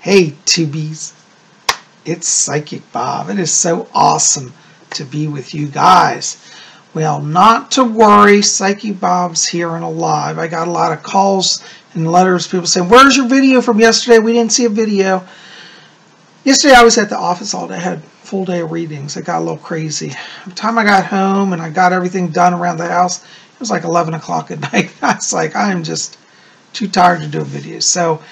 Hey tubies, it's Psychic Bob. It is so awesome to be with you guys. Well, not to worry, Psychic Bob's here and alive. I got a lot of calls and letters, people saying, where's your video from yesterday? We didn't see a video. Yesterday I was at the office all day. I had a full day of readings. It got a little crazy. By the time I got home and I got everything done around the house, it was like 11 o'clock at night. I was like, I'm just too tired to do a video. So,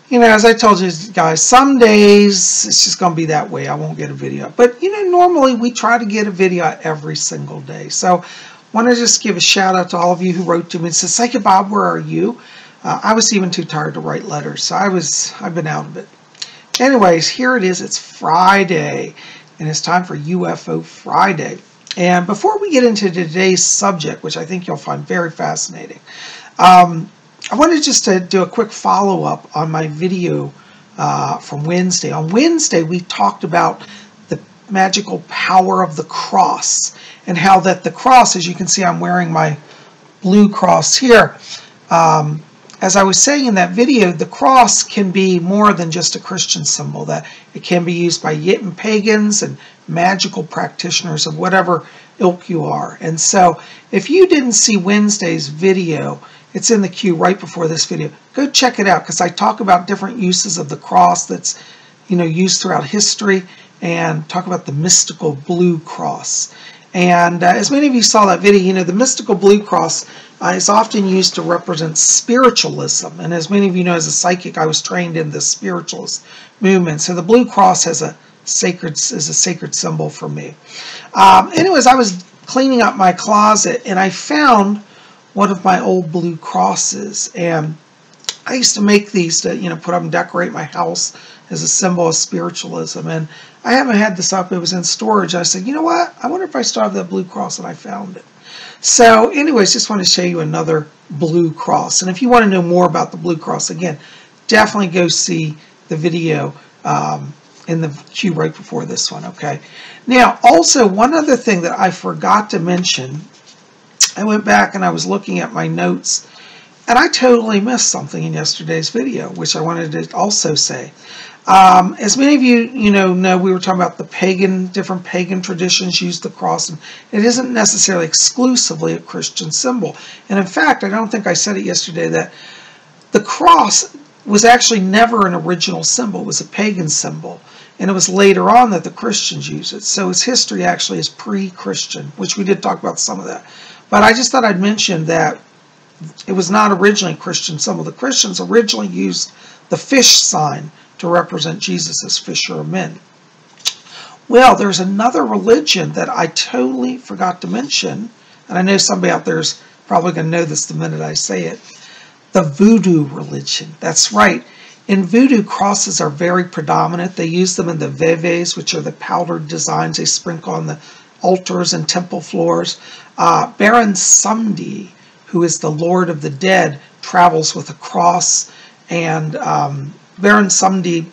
you know, as I told you guys, some days it's just going to be that way. I won't get a video. But, you know, normally we try to get a video out every single day. So I want to just give a shout out to all of you who wrote to me and said, Psychic Bob, where are you? I was even too tired to write letters. So I've been out of it. Anyways, here it is. It's Friday. And it's time for UFO Friday. And before we get into today's subject, which I think you'll find very fascinating, I wanted just to do a quick follow-up on my video from Wednesday. On Wednesday, we talked about the magical power of the cross and how that the cross, as you can see, I'm wearing my blue cross here. As I was saying in that video, the cross can be more than just a Christian symbol, that it can be used by pagans and magical practitioners of whatever ilk you are. And so if you didn't see Wednesday's video, it's in the queue right before this video. Go check it out because I talk about different uses of the cross that's, you know, used throughout history and talk about the mystical blue cross. And as many of you saw that video, you know, the mystical blue cross is often used to represent spiritualism. And as many of you know, as a psychic, I was trained in the spiritualist movement. So the blue cross is a sacred symbol for me. Anyways, I was cleaning up my closet and I found one of my old blue crosses, and I used to make these to, you know, put up and decorate my house as a symbol of spiritualism. And I haven't had this up. It was in storage. I said, you know what? I wonder if I still have that blue cross, and I found it. So anyways, just want to show you another blue cross. And if you want to know more about the blue cross, again, definitely go see the video in the queue right before this one, okay? Now, also, one other thing that I forgot to mention, I went back and I was looking at my notes, and I totally missed something in yesterday's video, which I wanted to also say. As many of you, know, we were talking about the different pagan traditions use the cross, and it isn't necessarily exclusively a Christian symbol. And in fact, I don't think I said it yesterday, that the cross was actually never an original symbol. It was a pagan symbol. And it was later on that the Christians used it. So its history actually is pre-Christian, which we did talk about some of that. But I just thought I'd mention that it was not originally a Christian symbol. The Christians originally used the fish sign to represent Jesus as fisher of men. Well, there's another religion that I totally forgot to mention, and I know somebody out there is probably going to know this the minute I say it. The voodoo religion. That's right. In voodoo, crosses are very predominant. They use them in the veves, which are the powdered designs they sprinkle on the altars and temple floors. Baron Samedi, who is the Lord of the Dead, travels with a cross, and Baron Samedi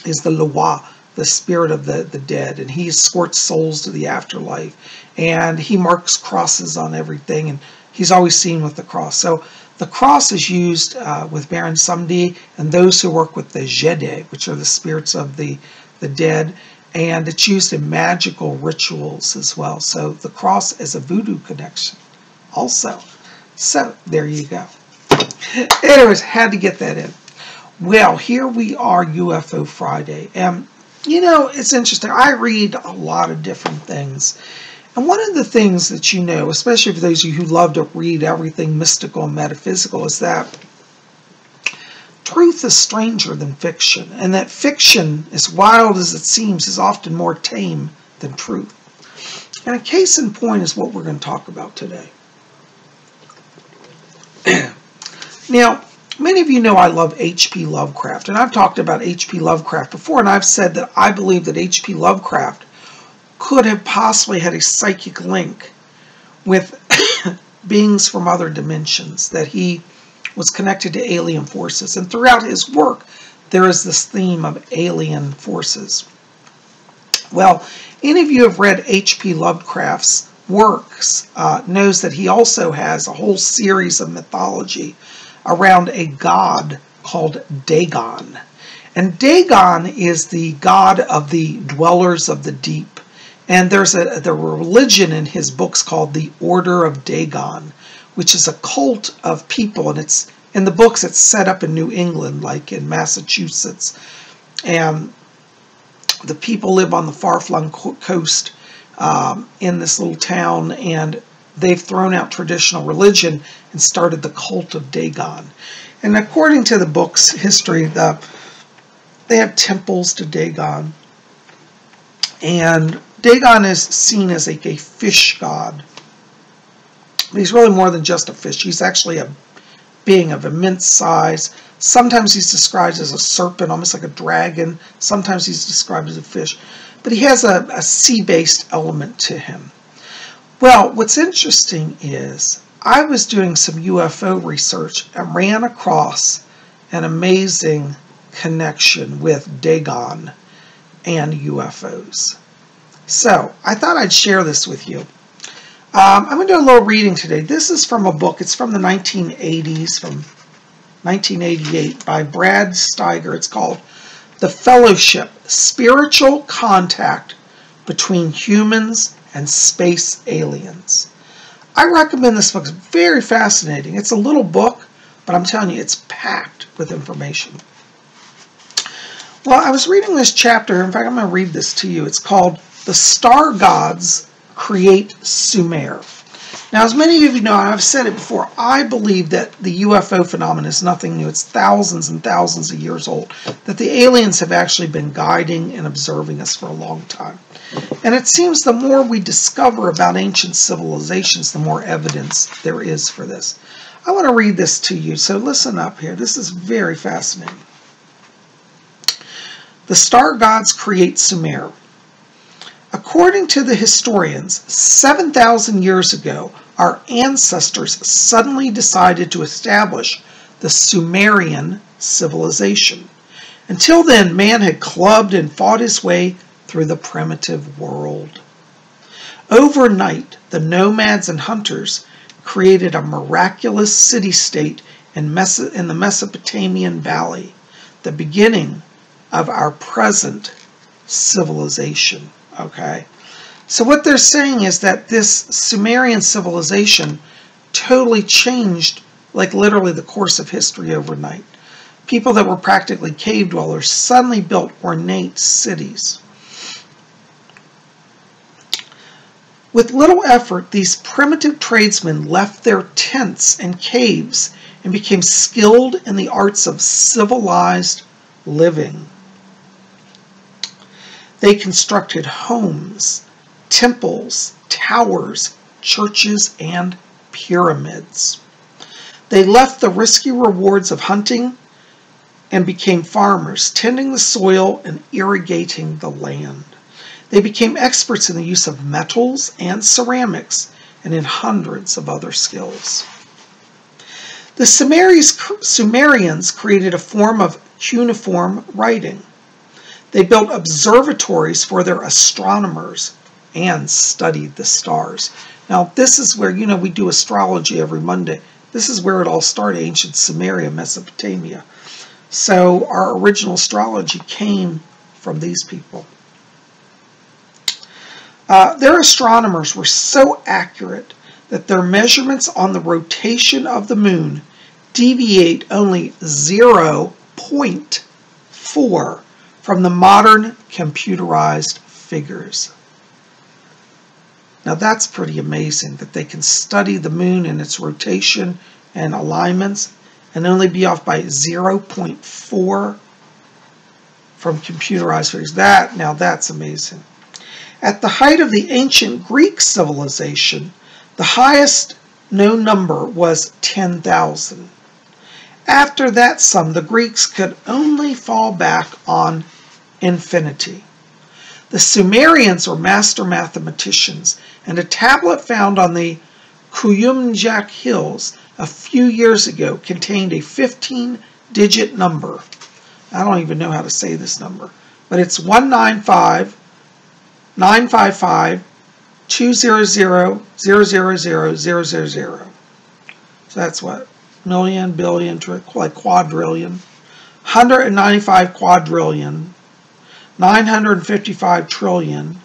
is the Loa, the spirit of the dead, and he escorts souls to the afterlife, and he marks crosses on everything, and he's always seen with the cross. So the cross is used with Baron Samedi and those who work with the Jede, which are the spirits of the dead, and it's used in magical rituals as well. So the cross is a voodoo connection also. So there you go. Anyways, had to get that in. Well, here we are, UFO Friday. And, you know, it's interesting. I read a lot of different things. And one of the things that you know, especially for those of you who love to read everything mystical and metaphysical, is that truth is stranger than fiction, and that fiction, as wild as it seems, is often more tame than truth. And a case in point is what we're going to talk about today. Now, many of you know I love H.P. Lovecraft, and I've talked about H.P. Lovecraft before, and I've said that I believe that H.P. Lovecraft could have possibly had a psychic link with beings from other dimensions, that he was connected to alien forces. And throughout his work, there is this theme of alien forces. Well, any of you who have read H.P. Lovecraft's works knows that he also has a whole series of mythology around a god called Dagon. And Dagon is the god of the dwellers of the deep. And there's the religion in his books called the Order of Dagon, which is a cult of people. And it's in the books, it's set up in New England, like in Massachusetts. And the people live on the far-flung coast in this little town, and they've thrown out traditional religion and started the cult of Dagon. And according to the book's history, they have temples to Dagon. And Dagon is seen as like a fish god. But he's really more than just a fish. He's actually a being of immense size. Sometimes he's described as a serpent, almost like a dragon. Sometimes he's described as a fish. But he has a sea-based element to him. Well, what's interesting is I was doing some UFO research and ran across an amazing connection with Dagon and UFOs. So I thought I'd share this with you. I'm going to do a little reading today. This is from a book. It's from the 1980s, from 1988, by Brad Steiger. It's called The Fellowship, Spiritual Contact Between Humans and Space Aliens. I recommend this book. It's very fascinating. It's a little book, but I'm telling you, it's packed with information. Well, I was reading this chapter. In fact, I'm going to read this to you. It's called The Star Gods Create Sumer. Now, as many of you know, and I've said it before, I believe that the UFO phenomenon is nothing new. It's thousands and thousands of years old, that the aliens have actually been guiding and observing us for a long time. And it seems the more we discover about ancient civilizations, the more evidence there is for this. I want to read this to you, so listen up here. This is very fascinating. The star gods create Sumer. According to the historians, 7,000 years ago, our ancestors suddenly decided to establish the Sumerian civilization. Until then, man had clubbed and fought his way through the primitive world. Overnight, the nomads and hunters created a miraculous city-state in the Mesopotamian Valley, the beginning of our present civilization. Okay, so what they're saying is that this Sumerian civilization totally changed, like literally the course of history overnight. People that were practically cave dwellers suddenly built ornate cities. With little effort, these primitive tradesmen left their tents and caves and became skilled in the arts of civilized living. They constructed homes, temples, towers, churches, and pyramids. They left the risky rewards of hunting and became farmers, tending the soil and irrigating the land. They became experts in the use of metals and ceramics and in hundreds of other skills. The Sumerians created a form of cuneiform writing. They built observatories for their astronomers and studied the stars. Now, this is where, we do astrology every Monday. This is where it all started, ancient Sumeria, Mesopotamia. So our original astrology came from these people. Their astronomers were so accurate that their measurements on the rotation of the moon deviate only 0.4 from the modern computerized figures. Now that's pretty amazing that they can study the moon and its rotation and alignments and only be off by 0.4 from computerized figures. Now that's amazing. At the height of the ancient Greek civilization, the highest known number was 10,000. After that sum, the Greeks could only fall back on infinity. The Sumerians were master mathematicians, and a tablet found on the Kuyumjak Hills a few years ago contained a 15-digit number. I don't even know how to say this number, but it's 195,955,200,000,000. So that's what? Million, billion, like quadrillion. 195 quadrillion, 955 trillion,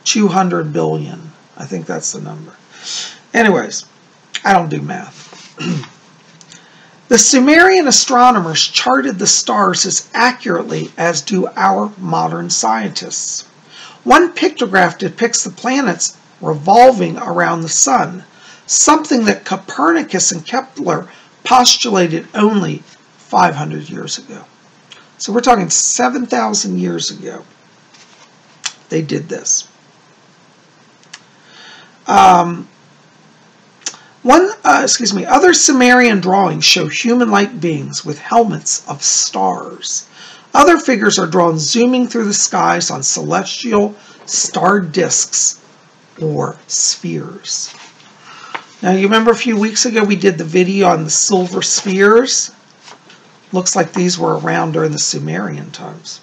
200 billion. I think that's the number. Anyways, I don't do math. The Sumerian astronomers charted the stars as accurately as do our modern scientists. One pictograph depicts the planets revolving around the sun, something that Copernicus and Kepler postulated only 500 years ago. So we're talking 7,000 years ago. They did this. Other Sumerian drawings show human-like beings with helmets of stars. Other figures are drawn zooming through the skies on celestial star disks or spheres. Now, you remember a few weeks ago we did the video on the silver spheres? Looks like these were around during the Sumerian times.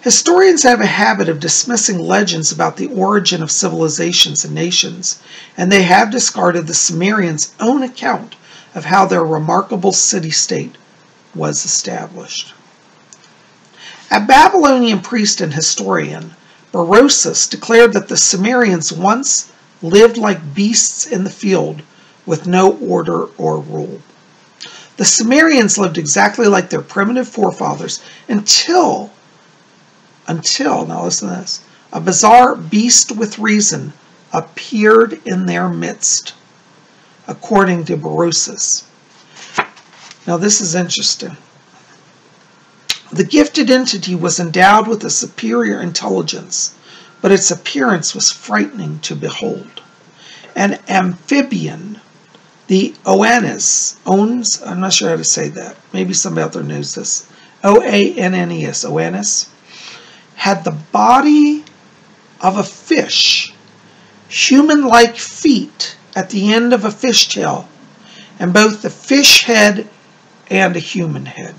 Historians have a habit of dismissing legends about the origin of civilizations and nations, and they have discarded the Sumerians' own account of how their remarkable city-state was established. A Babylonian priest and historian, Berosus, declared that the Sumerians once lived like beasts in the field with no order or rule. The Sumerians lived exactly like their primitive forefathers until, now listen to this, a bizarre beast with reason appeared in their midst, according to Berosus. Now this is interesting. The gifted entity was endowed with a superior intelligence, but its appearance was frightening to behold. An amphibian, the Oannes, I'm not sure how to say that. Maybe somebody out there knows this. O-A-N-N-E-S, Oannes, had the body of a fish, human-like feet at the end of a fishtail, and both the fish head and a human head.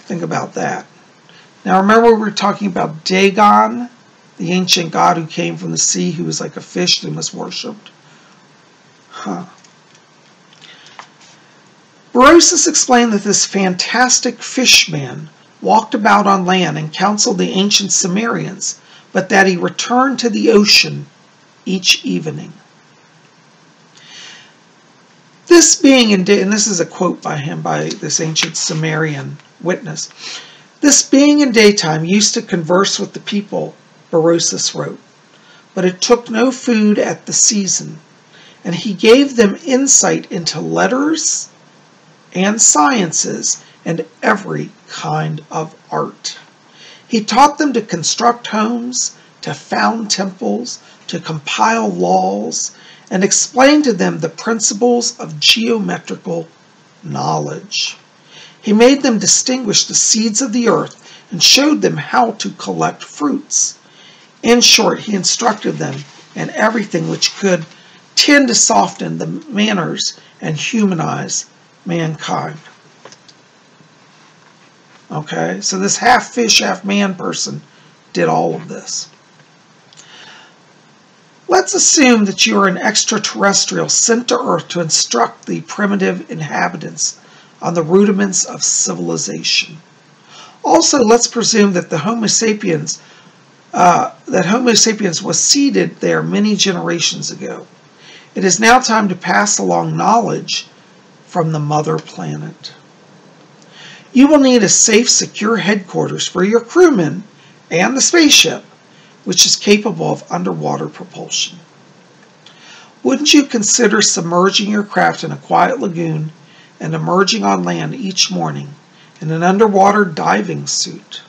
Think about that. Now remember we were talking about Dagon, the ancient god who came from the sea, who was like a fish that was worshipped. Berosus explained that this fantastic fishman walked about on land and counseled the ancient Sumerians, but that he returned to the ocean each evening. This being in and this is a quote by him, by this ancient Sumerian witness. This being in daytime used to converse with the people, Berosus wrote, but it took no food at the season, and he gave them insight into letters and sciences and every kind of art. He taught them to construct homes, to found temples, to compile laws, and explained to them the principles of geometrical knowledge. He made them distinguish the seeds of the earth and showed them how to collect fruits. In short, he instructed them in everything which could tend to soften the manners and humanize mankind. Okay, so this half fish, half man person did all of this. Let's assume that you are an extraterrestrial sent to Earth to instruct the primitive inhabitants on the rudiments of civilization. Also, let's presume that the Homo sapiens was seeded there many generations ago. It is now time to pass along knowledge from the mother planet. You will need a safe, secure headquarters for your crewmen and the spaceship, which is capable of underwater propulsion. Wouldn't you consider submerging your craft in a quiet lagoon and emerging on land each morning in an underwater diving suit?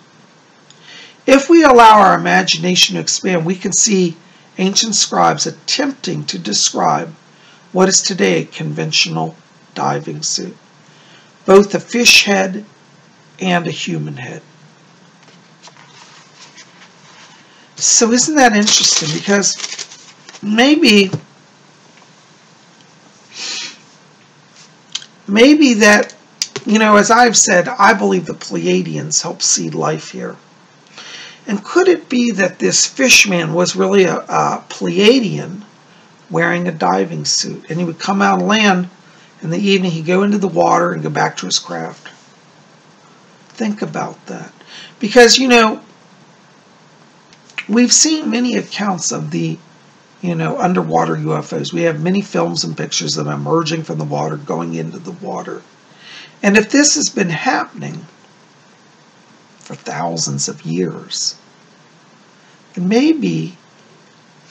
If we allow our imagination to expand, we can see ancient scribes attempting to describe what is today a conventional diving suit, both a fish head and a human head. So isn't that interesting? Because maybe that, as I've said, I believe the Pleiadians helped seed life here. And could it be that this fishman was really a Pleiadian wearing a diving suit, and he would come out on land In the evening, he'd go into the water and go back to his craft. Think about that. Because, you know, we've seen many accounts of the, you know, underwater UFOs. We have many films and pictures of them emerging from the water, going into the water. And if this has been happening for thousands of years, then maybe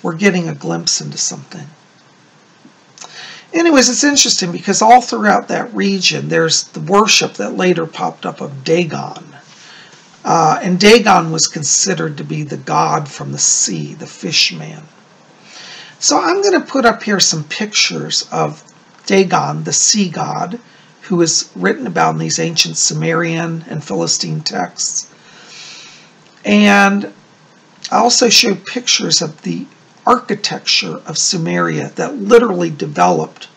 we're getting a glimpse into something. Anyways, it's interesting because all throughout that region, there's the worship that later popped up of Dagon. And Dagon was considered to be the god from the sea, the fish man. So I'm going to put up here some pictures of Dagon, the sea god, who is written about in these ancient Sumerian and Philistine texts. And I also show pictures of the architecture of Sumeria that literally developed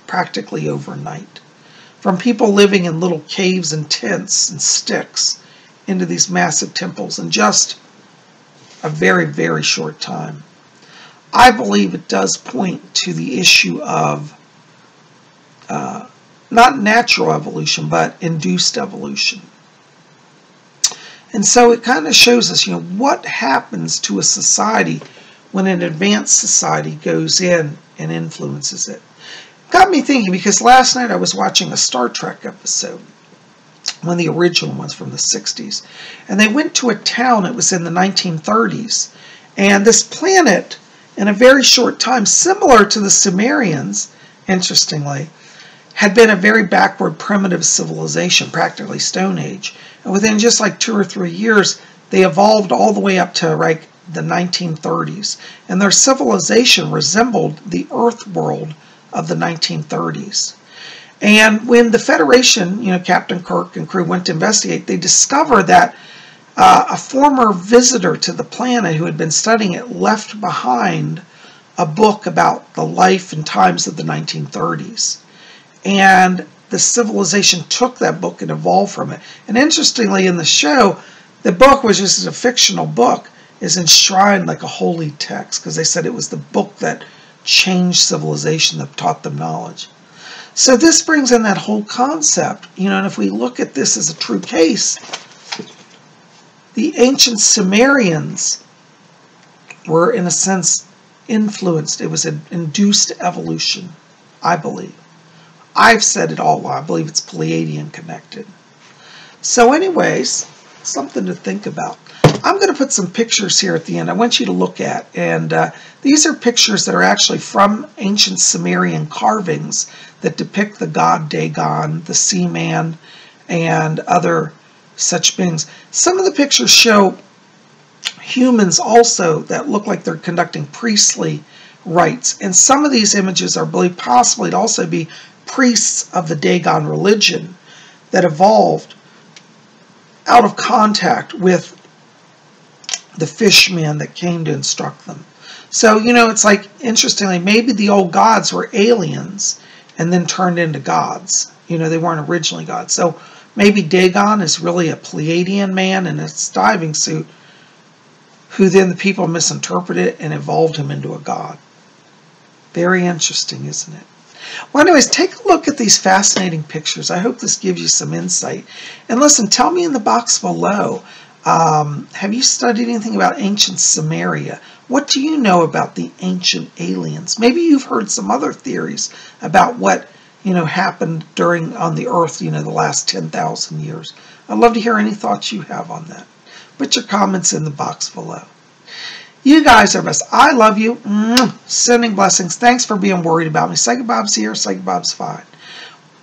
practically overnight. From people living in little caves and tents and sticks into these massive temples in just a very, very short time. I believe it does point to the issue of not natural evolution, but induced evolution. And so it kind of shows us, you know, what happens to a society when an advanced society goes in and influences it. Got me thinking, because last night I was watching a Star Trek episode, one of the original ones from the 60s, and they went to a town, it was in the 1930s, and this planet, in a very short time, similar to the Sumerians, interestingly, had been a very backward, primitive civilization, practically Stone Age. And within just like 2 or 3 years, they evolved all the way up to like the 1930s. And their civilization resembled the Earth world of the 1930s. And when the Federation, you know, Captain Kirk and crew went to investigate, they discovered that a former visitor to the planet who had been studying it left behind a book about the life and times of the 1930s. And the civilization took that book and evolved from it. And interestingly, in the show, the book was just a fictional book, is enshrined like a holy text, because they said it was the book that changed civilization, that taught them knowledge. So this brings in that whole concept, you know, and if we look at this as a true case, the ancient Sumerians were, in a sense, influenced. It was an induced evolution, I believe. I've said it all along. I believe it's Pleiadian connected. So anyways, something to think about. I'm going to put some pictures here at the end I want you to look at. And these are pictures that are actually from ancient Sumerian carvings that depict the god Dagon, the sea man, and other such beings. Some of the pictures show humans also that look like they're conducting priestly rites. And some of these images are believed possibly to also be priests of the Dagon religion that evolved out of contact with the fishmen that came to instruct them. So, you know, it's like, interestingly, maybe the old gods were aliens and then turned into gods. You know, they weren't originally gods. So maybe Dagon is really a Pleiadian man in a diving suit who then the people misinterpreted it and evolved him into a god. Very interesting, isn't it? Well, anyways, take a look at these fascinating pictures. I hope this gives you some insight. And listen, tell me in the box below, have you studied anything about ancient Sumeria? What do you know about the ancient aliens? Maybe you've heard some other theories about what, you know, happened on the Earth, you know, the last 10,000 years. I'd love to hear any thoughts you have on that. Put your comments in the box below. You guys are best. I love you. Sending blessings. Thanks for being worried about me. Psychic Bob's here. Psychic Bob's fine.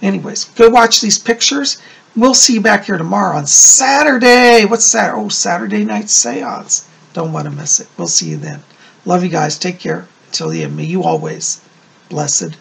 Anyways, go watch these pictures. We'll see you back here tomorrow on Saturday. What's Saturday? Oh, Saturday night seance. Don't want to miss it. We'll see you then. Love you guys. Take care. Until the end. May you always blessed